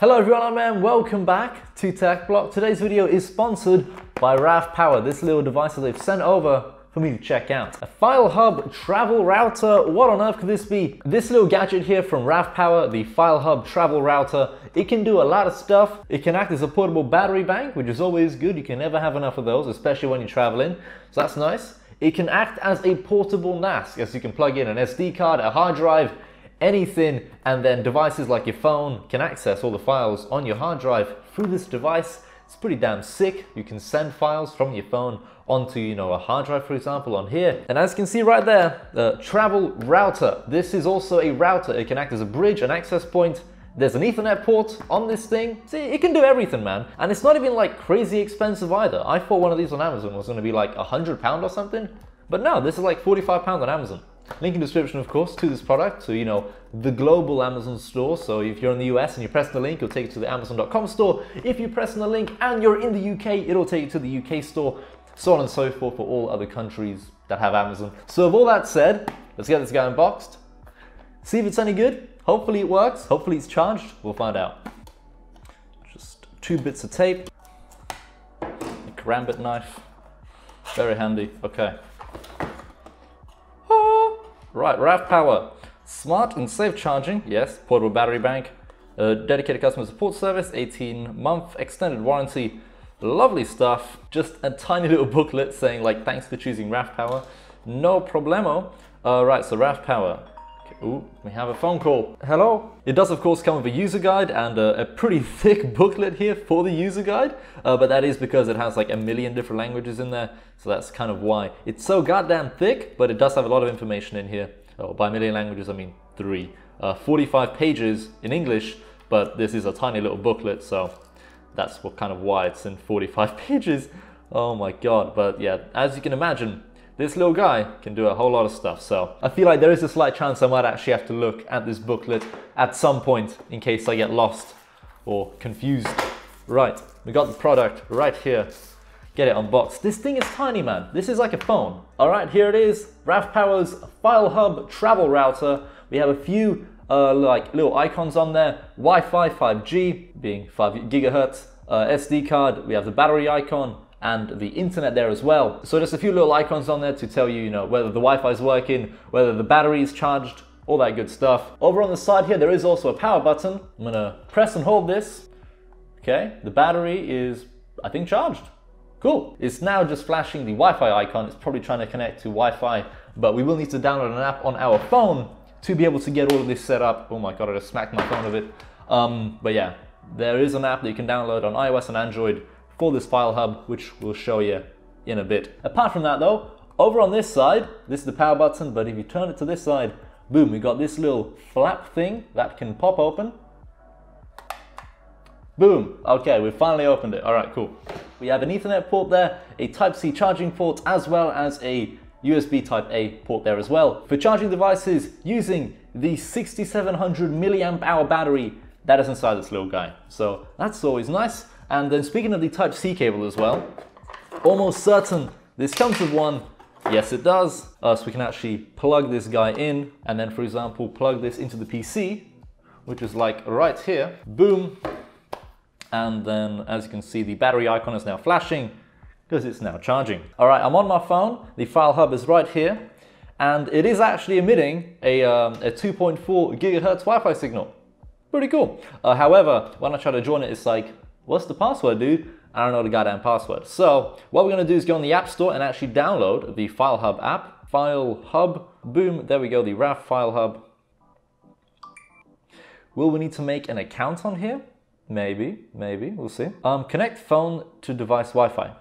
Hello everyone, and welcome back to TechBlock. Today's video is sponsored by RAVPower, this little device that they've sent over for me to check out. A FileHub travel router. What on earth could this be? This little gadget here from RAVPower, the FileHub travel router, it can do a lot of stuff. It can act as a portable battery bank, which is always good. You can never have enough of those, especially when you're traveling. So that's nice. It can act as a portable NAS, as you can plug in an SD card, a hard drive, anything, and then devices like your phone can access all the files on your hard drive through this device. It's pretty damn sick. You can send files from your phone onto, a hard drive, for example, on here. And as you can see right there, the travel router. This is also a router. It can act as a bridge, an access point. There's an Ethernet port on this thing. See, it can do everything, man. And it's not even like crazy expensive either. I thought one of these on Amazon was gonna be like £100 or something. But no, this is like £45 on Amazon. Link in the description, of course, to this product, to, the global Amazon store. So if you're in the US and you press the link, it'll take you to the Amazon.com store. If you press on the link and you're in the UK, it'll take you to the UK store, so on and so forth for all other countries that have Amazon. So with all that said, let's get this guy unboxed. See if it's any good. Hopefully it works. Hopefully it's charged. We'll find out. Just 2 bits of tape. A karambit knife. Very handy. Okay. Right, RAVPower. Smart and safe charging, yes, portable battery bank, dedicated customer support service, 18-month extended warranty, lovely stuff. Just a tiny little booklet saying like, thanks for choosing RAVPower, no problemo. Right, so RAVPower. Okay, ooh, we have a phone call. Hello. It does of course come with a user guide and a pretty thick booklet here for the user guide, but that is because it has like a million different languages in there, so that's kind of why. It's so goddamn thick, but it does have a lot of information in here. Oh, by a million languages, I mean 3. 45 pages in English, but this is a tiny little booklet, so that's what kind of why it's in 45 pages. Oh my god, but yeah, as you can imagine, this little guy can do a whole lot of stuff, so I feel like there is a slight chance I might actually have to look at this booklet at some point in case I get lost or confused. Right, we got the product right here. Get it unboxed. This thing is tiny, man. This is like a phone. All right, here it is. RAVPower's FileHub travel router. We have a few like little icons on there. Wi-Fi 5G, being 5 gigahertz, SD card. We have the battery icon and the internet there as well. So there's a few little icons on there to tell you, whether the Wi-Fi is working, whether the battery is charged, all that good stuff. Over on the side here, there is also a power button. I'm gonna press and hold this. Okay, the battery is, I think, charged. Cool. It's now just flashing the Wi-Fi icon. It's probably trying to connect to Wi-Fi, but we will need to download an app on our phone to be able to get all of this set up. Oh my god, I just smacked my phone with it. But yeah, there is an app that you can download on iOS and Android for this FileHub, which we'll show you in a bit. Apart from that though, over on this side, this is the power button, but if you turn it to this side, boom, we got this little flap thing that can pop open. Boom. Okay, we finally opened it. All right, cool. We have an Ethernet port there, a Type-C charging port, as well as a USB Type-A port there as well. For charging devices using the 6700 milliamp hour battery that is inside this little guy. So that's always nice. And then speaking of the Type-C cable as well, almost certain this comes with one. Yes, it does. So we can actually plug this guy in and then, for example, plug this into the PC, which is like right here. Boom. And then, as you can see, the battery icon is now flashing because it's now charging. All right, I'm on my phone. The FileHub is right here, and it is actually emitting a 2.4 gigahertz Wi-Fi signal. Pretty cool. However, when I try to join it, it's like, what's the password, dude? I don't know the goddamn password. So what we're gonna do is go on the App Store and actually download the FileHub app. FileHub, boom, there we go, the RAV FileHub. Will we need to make an account on here? Maybe, we'll see. Connect phone to device Wi-Fi.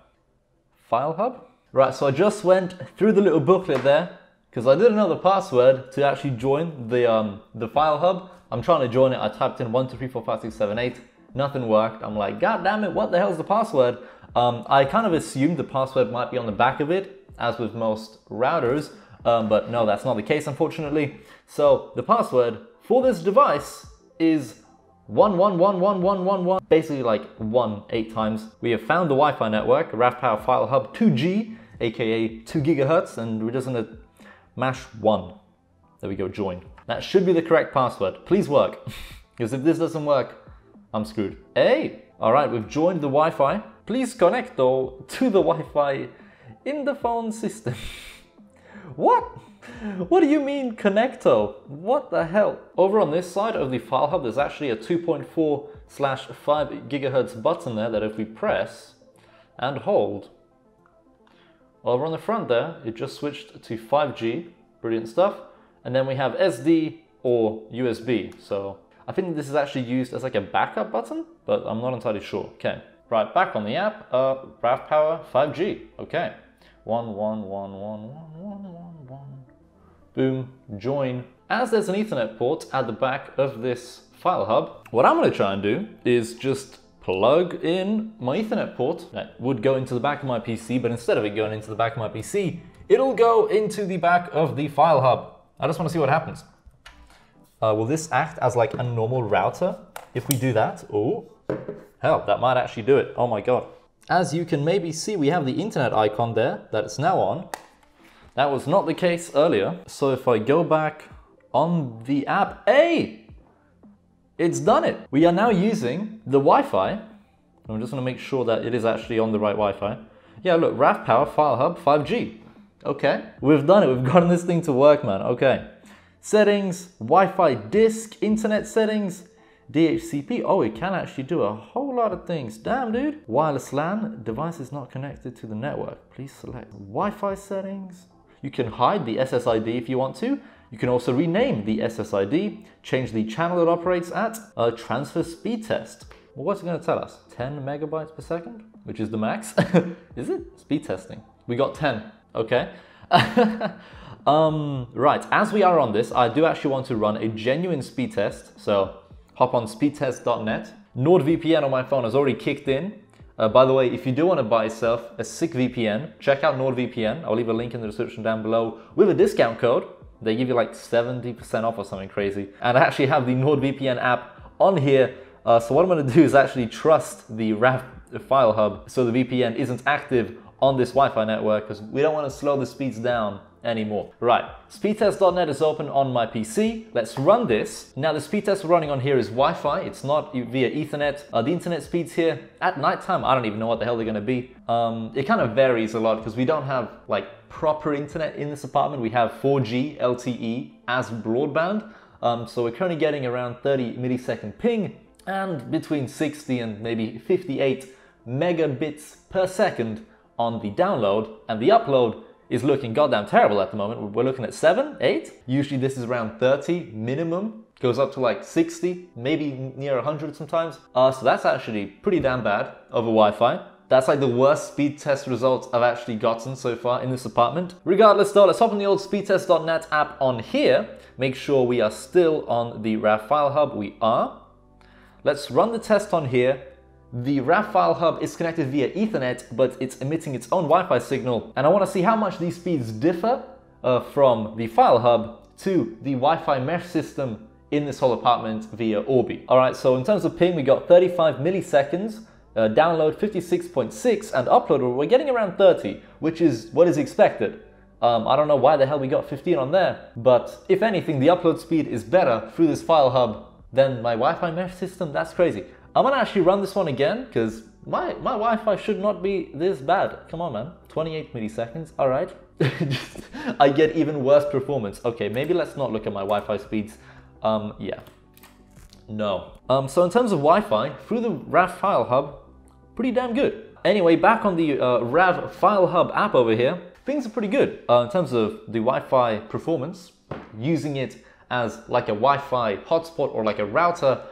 FileHub? Right, so I just went through the little booklet there because I didn't know the password to actually join the FileHub. I'm trying to join it. I typed in 1, 2, 3, 4, 5, 6, 7, 8. Nothing worked. I'm like, god damn it, what the hell's the password? I kind of assumed the password might be on the back of it, as with most routers, but no, that's not the case, unfortunately. So the password for this device is 111111, basically like 1 8 times. We have found the Wi-Fi network, RAVPower FileHub 2G, aka 2 gigahertz, and we're just gonna mash 1. There we go, join. That should be the correct password. Please work, because if this doesn't work, I'm screwed. Hey! Alright, we've joined the Wi-Fi. Please connect though to the Wi-Fi in the phone system. What? What do you mean connecto? What the hell? Over on this side of the FileHub, there's actually a 2.4/5 gigahertz button there that if we press and hold, over on the front there, it just switched to 5G. Brilliant stuff. And then we have SD or USB. So I think this is actually used as like a backup button, but I'm not entirely sure. Okay, right, back on the app, RAVPower 5G. Okay, 1111111. Boom, join. As there's an Ethernet port at the back of this FileHub, what I'm gonna try and do is just plug in my Ethernet port that would go into the back of my PC, but instead of it going into the back of my PC, it'll go into the back of the FileHub. I just want to see what happens. Will this act as like a normal router if we do that? Oh, hell, that might actually do it. Oh my God. As you can maybe see, we have the internet icon there that it's now on. That was not the case earlier. So if I go back on the app, hey, it's done it. We are now using the Wi-Fi. I'm just gonna make sure that it is actually on the right Wi-Fi. Yeah, look, RAVPower FileHub 5G. Okay, we've done it. We've gotten this thing to work, man. Okay, settings, Wi-Fi disk, internet settings, DHCP. Oh, it can actually do a whole lot of things. Damn, dude. Wireless LAN, device is not connected to the network. Please select Wi-Fi settings. You can hide the SSID if you want to. You can also rename the SSID, change the channel it operates at, transfer speed test. Well, what's it going to tell us? 10 megabytes per second, which is the max. Is it? Speed testing. We got 10. Okay. Right, as we are on this, I do actually want to run a genuine speed test. So hop on speedtest.net. NordVPN on my phone has already kicked in. By the way, if you do want to buy yourself a sick VPN, check out NordVPN. I'll leave a link in the description down below with a discount code. They give you like 70% off or something crazy. And I actually have the NordVPN app on here. So what I'm going to do is actually trust the RAV FileHub so the VPN isn't active on this Wi-Fi network because we don't want to slow the speeds down anymore. Right, speedtest.net is open on my PC. Let's run this. Now the speed test we're running on here is Wi-Fi. It's not via Ethernet. The internet speeds here at nighttime, I don't even know what the hell they're going to be. It kind of varies a lot because we don't have like proper internet in this apartment. We have 4G LTE as broadband. So we're currently getting around 30 millisecond ping and between 60 and maybe 58 megabits per second on the download, and the upload is looking goddamn terrible at the moment. We're looking at 7, 8. Usually this is around 30 minimum, goes up to like 60, maybe near 100 sometimes. So that's actually pretty damn bad over Wi-Fi. That's like the worst speed test results I've actually gotten so far in this apartment. Regardless though, let's hop on the old speedtest.net app on here. Make sure we are still on the RAV FileHub. We are. Let's run the test on here. The RAV FileHub is connected via Ethernet, but it's emitting its own Wi-Fi signal. And I want to see how much these speeds differ from the FileHub to the Wi-Fi mesh system in this whole apartment via Orbi. All right, so in terms of ping, we got 35 milliseconds, download 56.6, and upload, we're getting around 30, which is what is expected. I don't know why the hell we got 15 on there, but if anything, the upload speed is better through this FileHub than my Wi-Fi mesh system. That's crazy. I'm gonna actually run this one again because my Wi-Fi should not be this bad. Come on, man. 28 milliseconds. All right. I get even worse performance. Okay, maybe let's not look at my Wi-Fi speeds. Yeah. No. So in terms of Wi-Fi, through the RAV FileHub, pretty damn good. Anyway, back on the RAV FileHub app over here, things are pretty good in terms of the Wi-Fi performance. Using it as like a Wi-Fi hotspot or like a router,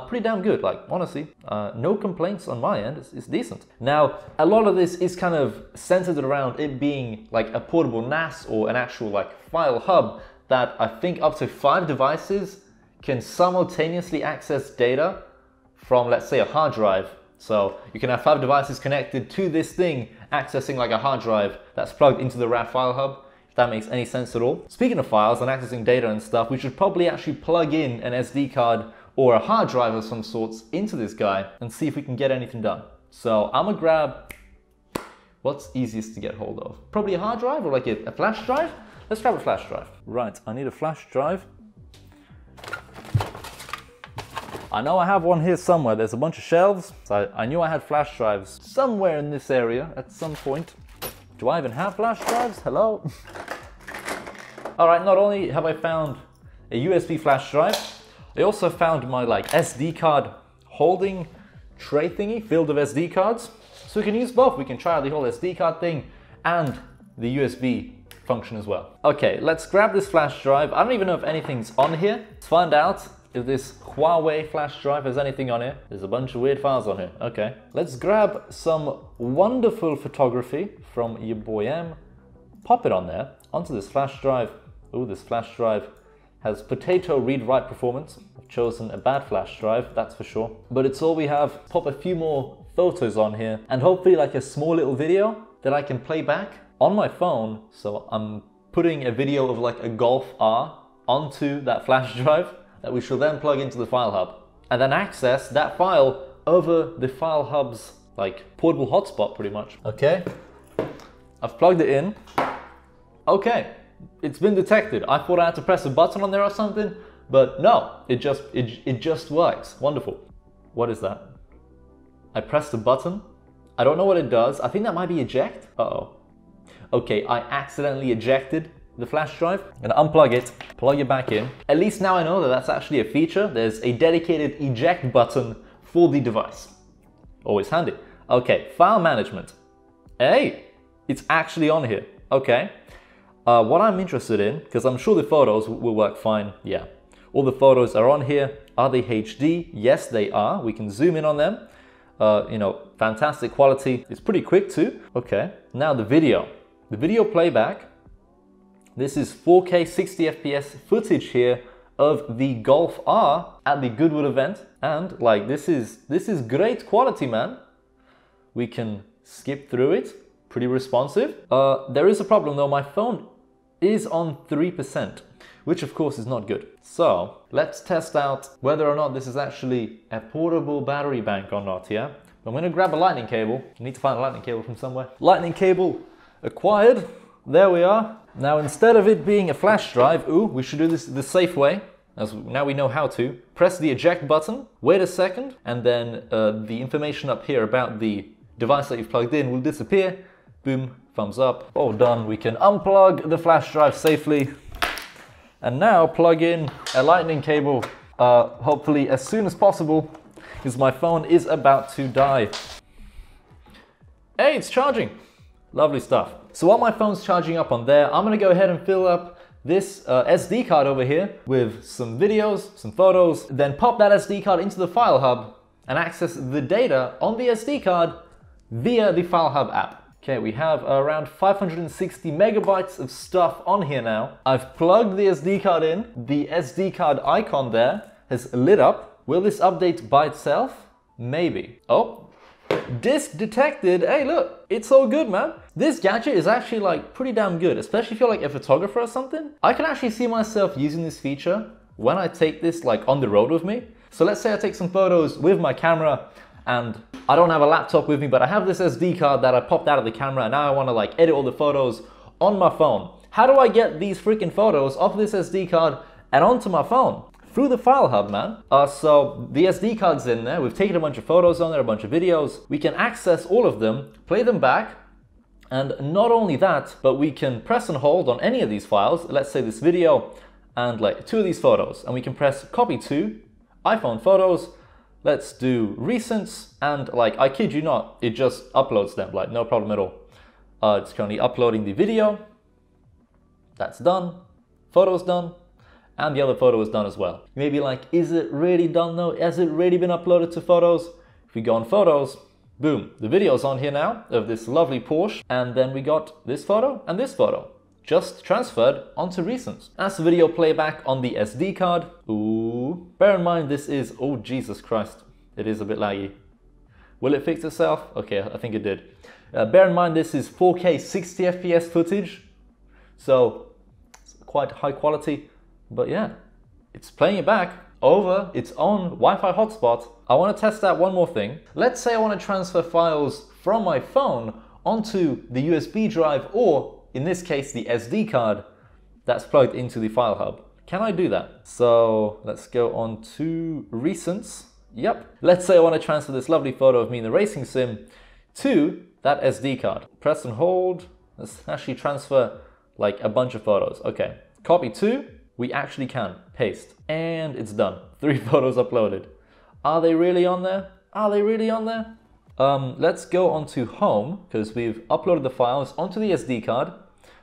pretty damn good. Like honestly, no complaints on my end. It's decent. Now, a lot of this is kind of centered around it being like a portable NAS or an actual like file hub that I think up to 5 devices can simultaneously access data from, let's say, a hard drive. So you can have 5 devices connected to this thing, accessing like a hard drive that's plugged into the RAV FileHub, if that makes any sense at all. Speaking of files and accessing data and stuff, we should probably actually plug in an SD card or a hard drive of some sorts into this guy and see if we can get anything done. So I'm gonna grab what's easiest to get hold of. Probably a hard drive or like a flash drive. Let's grab a flash drive. Right, I need a flash drive. I know I have one here somewhere. There's a bunch of shelves. So I knew I had flash drives somewhere in this area at some point. Do I even have flash drives? Hello? All right, not only have I found a USB flash drive, I also found my like SD card holding tray thingy filled with SD cards. So we can use both. We can try out the whole SD card thing and the USB function as well. Okay, let's grab this flash drive. I don't even know if anything's on here. Let's find out if this Huawei flash drive has anything on here. There's a bunch of weird files on here. Okay, let's grab some wonderful photography from your boy M. Pop it on there, onto this flash drive. Ooh, this flash drive has potato read-write performance. I've chosen a bad flash drive, that's for sure. But it's all we have. Pop a few more photos on here and hopefully like a small little video that I can play back on my phone. So I'm putting a video of like a Golf R onto that flash drive that we shall then plug into the FileHub and then access that file over the FileHub's like portable hotspot pretty much. Okay, I've plugged it in. Okay, it's been detected. I thought I had to press a button on there or something, but no, it just works. Wonderful. What is that? I pressed the button. I don't know what it does. I think that might be eject. Uh-oh. Okay, I accidentally ejected the flash drive. I'm gonna unplug it, plug it back in. At least now I know that that's actually a feature. There's a dedicated eject button for the device. Always handy. Okay, file management. Hey, it's actually on here. Okay. What I'm interested in, because I'm sure the photos will work fine. Yeah, all the photos are on here. Are they HD? Yes, they are. We can zoom in on them. You know, fantastic quality. It's pretty quick too. Okay, now the video. The video playback. This is 4K 60 FPS footage here of the Golf R at the Goodwood event. And like, this is great quality, man. We can skip through it. Pretty responsive. There is a problem though. My phone is on 3%, which of course is not good. So let's test out whether or not this is actually a portable battery bank or not, yeah? I'm gonna grab a lightning cable. I need to find a lightning cable from somewhere. Lightning cable acquired. There we are. Now instead of it being a flash drive, ooh, we should do this the safe way, as now we know how to. Press the eject button, wait a second, and then the information up here about the device that you've plugged in will disappear. Boom, thumbs up, all done. We can unplug the flash drive safely and now plug in a lightning cable, hopefully as soon as possible, because my phone is about to die. Hey, it's charging. Lovely stuff. So while my phone's charging up on there, I'm gonna go ahead and fill up this SD card over here with some videos, some photos, then pop that SD card into the FileHub and access the data on the SD card via the FileHub app. Okay, we have around 560 megabytes of stuff on here now. I've plugged the SD card in. The SD card icon there has lit up. Will this update by itself? Maybe. Oh, disk detected. Hey, look, it's all good, man. This gadget is actually like pretty damn good, especially if you're like a photographer or something. I can actually see myself using this feature when I take this like on the road with me. So let's say I take some photos with my camera and I don't have a laptop with me, but I have this SD card that I popped out of the camera and now I want to like edit all the photos on my phone. How do I get these freaking photos off this SD card and onto my phone? Through the FileHub, man. So the SD card's in there. We've taken a bunch of photos on there, a bunch of videos. We can access all of them, play them back. And not only that, but we can press and hold on any of these files. Let's say this video and like 2 of these photos. And we can press copy to iPhone photos. Let's do recents, and like, I kid you not, it just uploads them, like no problem at all. It's currently uploading the video. That's done. Photo's done. And the other photo is done as well. You may be like, is it really done though? Has it really been uploaded to photos? If we go on photos, boom, the video's on here now of this lovely Porsche. And then we got this photo and this photo. Just transferred onto recents. That's the video playback on the SD card. Ooh. Bear in mind this is, oh Jesus Christ, it is a bit laggy. Will it fix itself? Okay, I think it did. Bear in mind this is 4K 60 FPS footage, so it's quite high quality, but yeah, it's playing it back over its own Wi-Fi hotspot. I want to test out one more thing. Let's say I want to transfer files from my phone onto the USB drive, or in this case, the SD card that's plugged into the FileHub. Can I do that? So let's go on to recents. Yep. Let's say I want to transfer this lovely photo of me in the racing sim to that SD card. Press and hold. Let's actually transfer like a bunch of photos. Okay. Copy to. We actually can. Paste. And it's done. 3 photos uploaded. Are they really on there? Are they really on there? Let's go on to home because we've uploaded the files onto the SD card.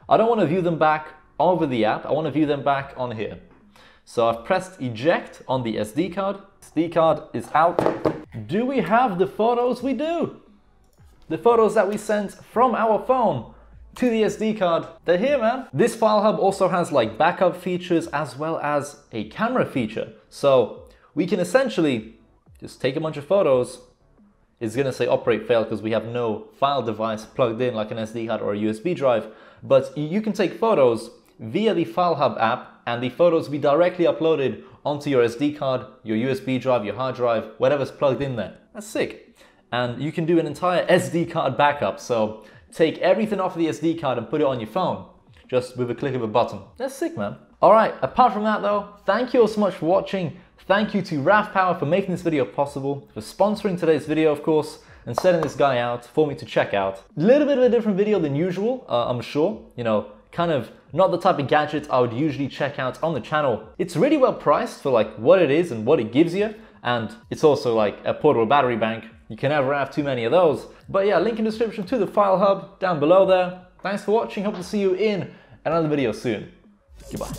I don't want to view them back over the app. I want to view them back on here. So I've pressed eject on the SD card. SD card is out. Do we have the photos? We do. The photos that we sent from our phone to the SD card, they're here, man. This FileHub also has like backup features as well as a camera feature. So we can essentially just take a bunch of photos. It's gonna say operate failed because we have no file device plugged in like an SD card or a USB drive. But you can take photos via the FileHub app and the photos be directly uploaded onto your SD card, your USB drive, your hard drive, whatever's plugged in there. That's sick. And you can do an entire SD card backup. So take everything off the SD card and put it on your phone just with a click of a button. That's sick, man. All right, apart from that though, thank you all so much for watching. Thank you to RAVPower for making this video possible, for sponsoring today's video, of course, and setting this guy out for me to check out. A little bit of a different video than usual, I'm sure. You know, kind of not the type of gadgets I would usually check out on the channel. It's really well priced for like what it is and what it gives you. And it's also like a portable battery bank. You can never have too many of those. But yeah, link in the description to the FileHub down below there. Thanks for watching. Hope to see you in another video soon. Goodbye.